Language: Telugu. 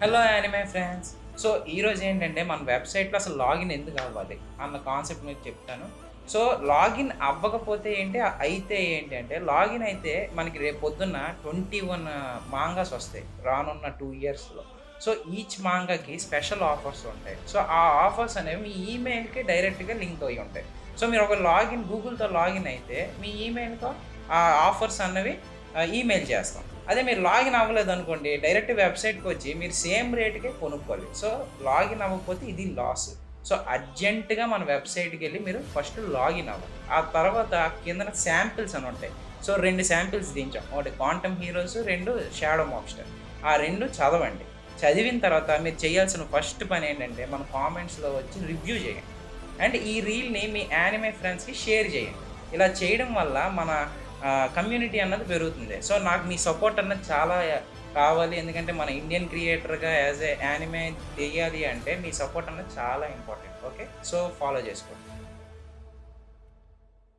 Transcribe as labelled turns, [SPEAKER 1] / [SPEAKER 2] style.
[SPEAKER 1] Hello anime friends. సో, ఈరోజు ఏంటంటే మన వెబ్‌సైట్‌లో అసలు లాగిన్ ఎందుకు అవ్వాలి అన్న కాన్సెప్ట్ మీకు చెప్తాను. సో, లాగిన్ అవ్వకపోతే ఏంటి? అయితే ఏంటి అంటే లాగిన్ అయితే మనకి రేపు పొద్దున్న 21 మాంగాస్ వస్తాయి రానున్న 2 ఇయర్స్‌లో. సో, ఈచ్ మాంగాకి స్పెషల్ ఆఫర్స్ ఉంటాయి. సో, ఆ ఆఫర్స్ అనేవి మీ ఈమెయిల్‌కి డైరెక్ట్‌గా లింక్ అయ్యి ఉంటాయి. సో, మీరు ఒక గూగుల్‌తో లాగిన్ అయితే మీ ఈమెయిల్‌తో ఆ ఆఫర్స్ అన్నవి ఈమెయిల్ చేస్తాం. అదే మీరు లాగిన్ అవ్వలేదనుకోండి, డైరెక్ట్ వెబ్‌సైట్‌కొచ్చి మీరు సేమ్ రేట్‌కే కొనుక్కోవాలి. సో, లాగిన్ అవ్వకపోతే ఇది లాస్. సో, అర్జెంట్‌గా మన వెబ్‌సైట్‌కెళ్ళి మీరు ఫస్ట్ లాగిన్ అవ్వాలి. ఆ తర్వాత కిందన శాంపిల్స్ అని ఉంటాయి. సో, 2 శాంపిల్స్ దించాం. ఒకటి 'క్వాంటమ్ హీరోస్', 2 షాడో మాబ్‌స్టర్. ఆ 2 చదవండి. చదివిన తర్వాత మీరు చేయాల్సిన ఫస్ట్ పనేంటంటే, మన కామెంట్స్‌లో వచ్చి రివ్యూ చేయండి. అండ్ ఈ రీల్‌ని మీ యానిమే ఫ్రెండ్స్‌కి షేర్ చేయండి. ఇలా చేయడం వల్ల మన కమ్యూనిటీ అన్నది పెరుగుతుంది. సో, నాకు మీ సపోర్ట్ అన్నది చాలా కావాలి. ఎందుకంటే మన ఇండియన్ క్రియేటర్‌గా యాస్ ఎ యానిమే తెయ్యాలి అంటే మీ సపోర్ట్ అన్నది చాలా ఇంపార్టెంట్. ఓకే. సో, ఫాలో చేసుకోండి.